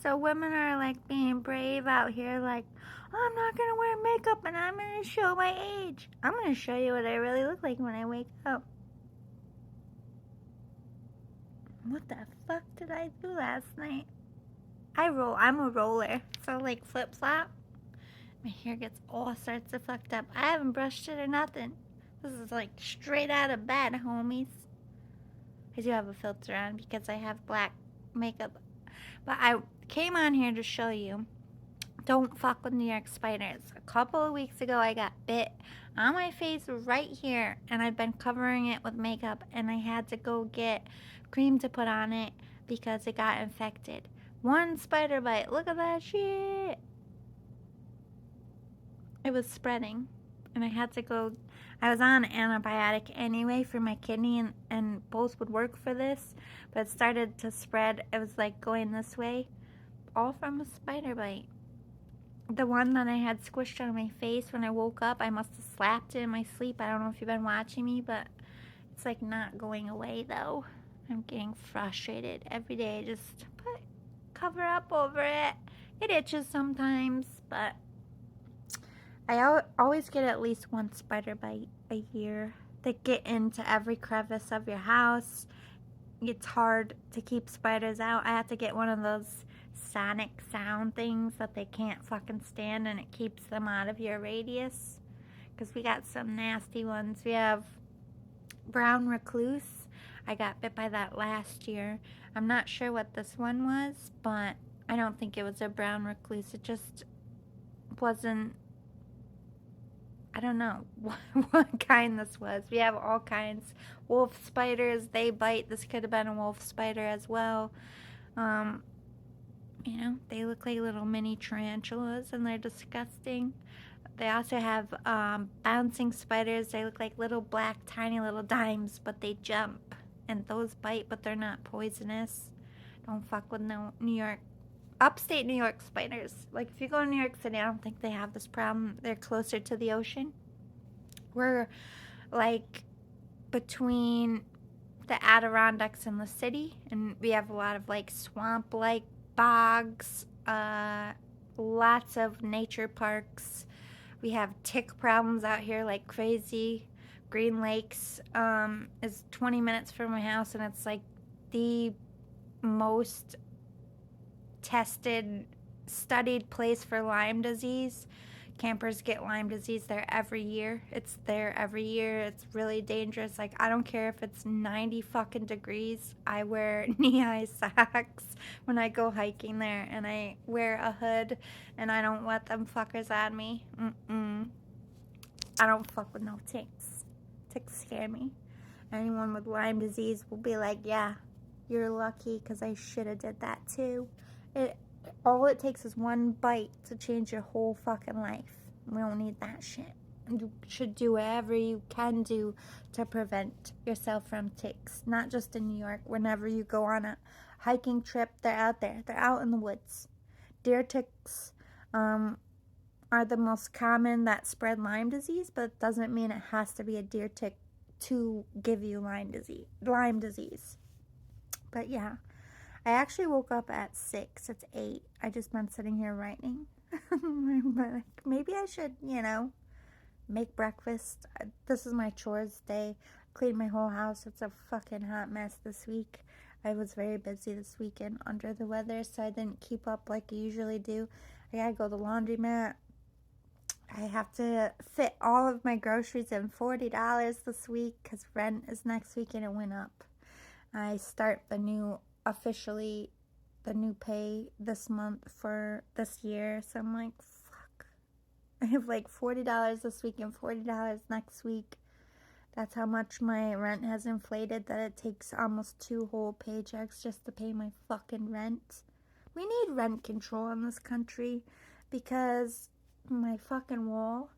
So women are like being brave out here, like, oh, I'm not gonna wear makeup and I'm gonna show my age. I'm gonna show you what I really look like when I wake up. What the fuck did I do last night? I'm a roller, so like flip flop. My hair gets all sorts of fucked up. I haven't brushed it or nothing. This is like straight out of bed, homies. I do have a filter on because I have black makeup. But I came on here to show you, don't fuck with New York spiders. A couple of weeks ago, I got bit on my face right here, and I've been covering it with makeup, and I had to go get cream to put on it because it got infected. One spider bite. Look at that shit. It was spreading, and I had to go. I was on antibiotic anyway for my kidney, and both would work for this, but it started to spread. It was like going this way, all from a spider bite. The one that I had squished on my face when I woke up, I must have slapped it in my sleep. I don't know if you've been watching me, but it's like not going away though. I'm getting frustrated every day. Just cover up over it. It itches sometimes, but I always get at least one spider bite a year. They get into every crevice of your house. It's hard to keep spiders out. I have to get one of those sonic sound things that they can't fucking stand, and it keeps them out of your radius. Because we got some nasty ones. We have brown recluse. I got bit by that last year. I'm not sure what this one was, but I don't think it was a brown recluse. It just wasn't. I don't know what kind this was. We have all kinds. Wolf spiders, they bite. This could have been a wolf spider as well. You know, they look like little mini tarantulas and they're disgusting. They also have bouncing spiders. They look like little black, tiny little dimes, but they jump. And those bite, but they're not poisonous. Don't fuck with no New York, upstate New York spiders. Like, if you go to New York City, I don't think they have this problem. They're closer to the ocean. We're, like, between the Adirondacks and the city, and we have a lot of, like, swamp-like bogs, lots of nature parks. We have tick problems out here like crazy. Green Lakes is 20 minutes from my house, and it's like the most tested, studied place for Lyme disease. Campers get Lyme disease there every year. It's there every year. It's really dangerous. Like, I don't care if it's 90 fucking degrees. I wear knee-high socks when I go hiking there, and I wear a hood, and I don't let them fuckers on me. I don't fuck with no ticks. Ticks scare me. Anyone with Lyme disease will be like, yeah, you're lucky because I should have did that too. All it takes is one bite to change your whole fucking life. We don't need that shit. You should do whatever you can do to prevent yourself from ticks. Not just in New York. Whenever you go on a hiking trip, they're out there. They're out in the woods. Deer ticks are the most common that spread Lyme disease, but it doesn't mean it has to be a deer tick to give you Lyme disease. But yeah. I actually woke up at 6. It's 8. I just been sitting here writing. Maybe I should, make breakfast. This is my chores day. Clean my whole house. It's a fucking hot mess this week. I was very busy this weekend under the weather, so I didn't keep up like I usually do. I gotta go to the laundromat. I have to fit all of my groceries in $40 this week because rent is next week and it went up. I start officially the new pay this month for this year, so I'm like, fuck, I have like $40 this week and $40 next week. That's how much my rent has inflated, that it takes almost 2 whole paychecks just to pay my fucking rent. We need rent control in this country because my fucking wall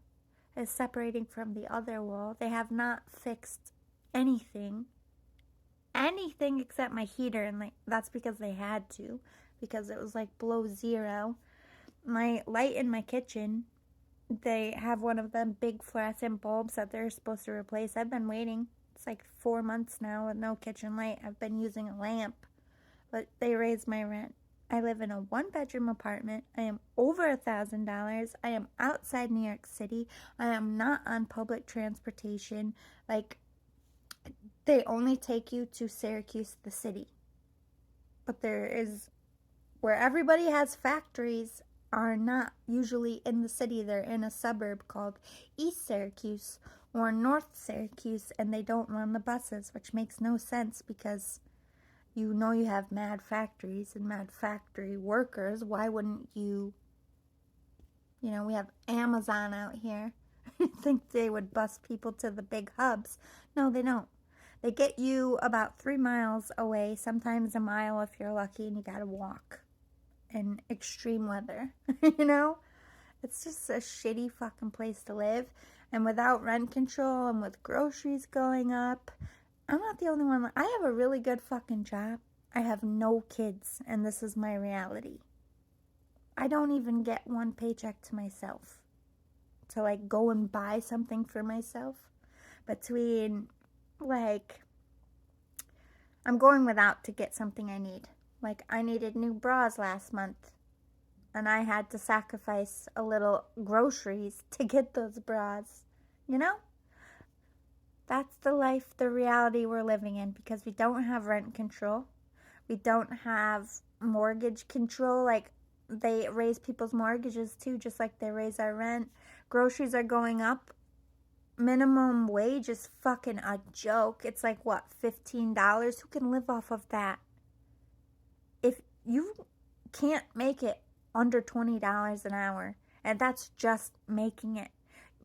is separating from the other wall. They have not fixed anything except my heater, and like that's because they had to, because it was like below 0. My light in my kitchen, they have one of them big fluorescent bulbs that they're supposed to replace. I've been waiting. It's like 4 months now with no kitchen light. I've been using a lamp, but they raised my rent I live in a 1-bedroom apartment. I am over $1,000. I am outside New York City. I am not on public transportation. Like, they only take you to Syracuse, the city. But there is, where everybody has factories, are not usually in the city. They're in a suburb called East Syracuse or North Syracuse, and they don't run the buses, which makes no sense because you know you have mad factories and mad factory workers. Why wouldn't you? You know, we have Amazon out here. You'd think they would bus people to the big hubs. No, they don't. They get you about 3 miles away, sometimes a mile if you're lucky, and you gotta walk in extreme weather. You know? It's just a shitty fucking place to live. And without rent control and with groceries going up, I'm not the only one. I have a really good fucking job. I have no kids, and this is my reality. I don't even get one paycheck to myself to like go and buy something for myself. Between like, I'm going without to get something I need. Like, I needed new bras last month, and I had to sacrifice a little groceries to get those bras. You know? That's the life, the reality we're living in, because we don't have rent control. We don't have mortgage control. Like, they raise people's mortgages too, just like they raise our rent. Groceries are going up. Minimum wage is fucking a joke. It's like, what, $15? Who can live off of that? If you can't make it under $20 an hour, and that's just making it.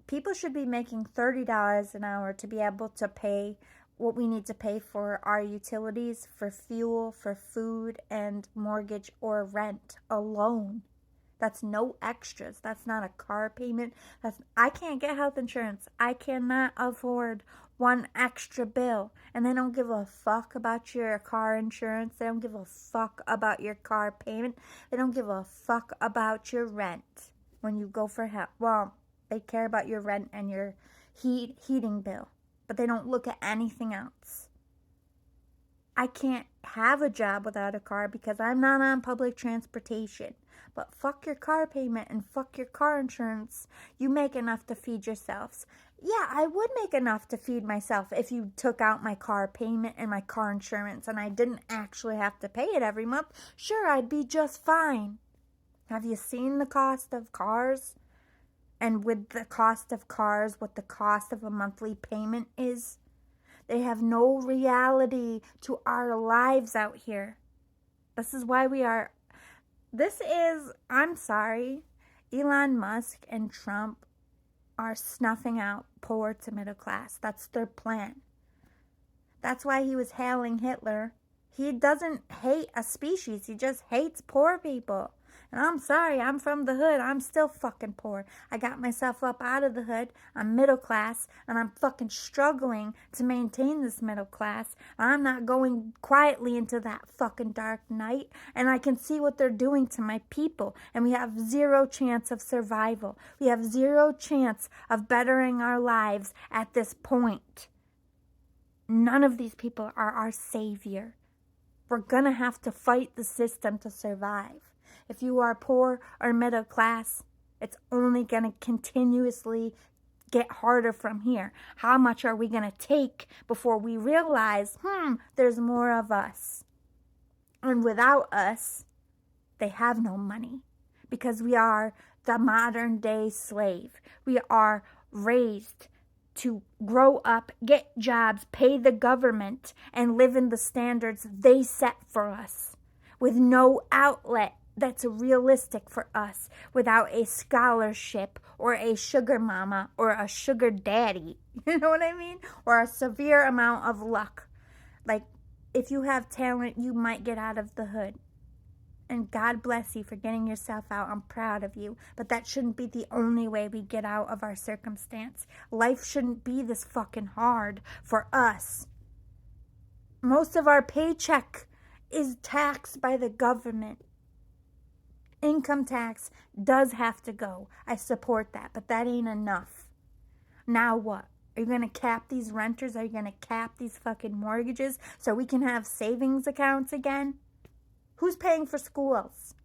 People should be making $30 an hour to be able to pay what we need to pay for our utilities, for fuel, for food, and mortgage or rent alone. That's no extras. That's not a car payment. I can't get health insurance. I cannot afford one extra bill. And they don't give a fuck about your car insurance. They don't give a fuck about your car payment. They don't give a fuck about your rent when you go for help. Well, they care about your rent and your heating bill, but they don't look at anything else. I can't have a job without a car because I'm not on public transportation. But fuck your car payment and fuck your car insurance. You make enough to feed yourselves. Yeah, I would make enough to feed myself if you took out my car payment and my car insurance and I didn't actually have to pay it every month. Sure, I'd be just fine. Have you seen the cost of cars? And with the cost of cars, what the cost of a monthly payment is? They have no reality to our lives out here. This is why I'm sorry, Elon Musk and Trump are snuffing out poor to middle class. That's their plan. That's why he was hailing Hitler. He doesn't hate a species. He just hates poor people. And I'm sorry, I'm from the hood. I'm still fucking poor. I got myself up out of the hood. I'm middle class, and I'm fucking struggling to maintain this middle class. I'm not going quietly into that fucking dark night, and I can see what they're doing to my people, and we have zero chance of survival. We have zero chance of bettering our lives at this point. None of these people are our savior. We're gonna have to fight the system to survive. If you are poor or middle class, it's only going to continuously get harder from here. How much are we going to take before we realize, there's more of us? And without us, they have no money because we are the modern day slave. We are raised to grow up, get jobs, pay the government, and live in the standards they set for us with no outlet that's realistic for us, without a scholarship or a sugar mama or a sugar daddy. You know what I mean? Or a severe amount of luck. Like, if you have talent, you might get out of the hood. And God bless you for getting yourself out. I'm proud of you. But that shouldn't be the only way we get out of our circumstance. Life shouldn't be this fucking hard for us. Most of our paycheck is taxed by the government. Income tax does have to go. I support that, but that ain't enough. Now what? Are you going to cap these renters? Are you going to cap these fucking mortgages so we can have savings accounts again? Who's paying for schools?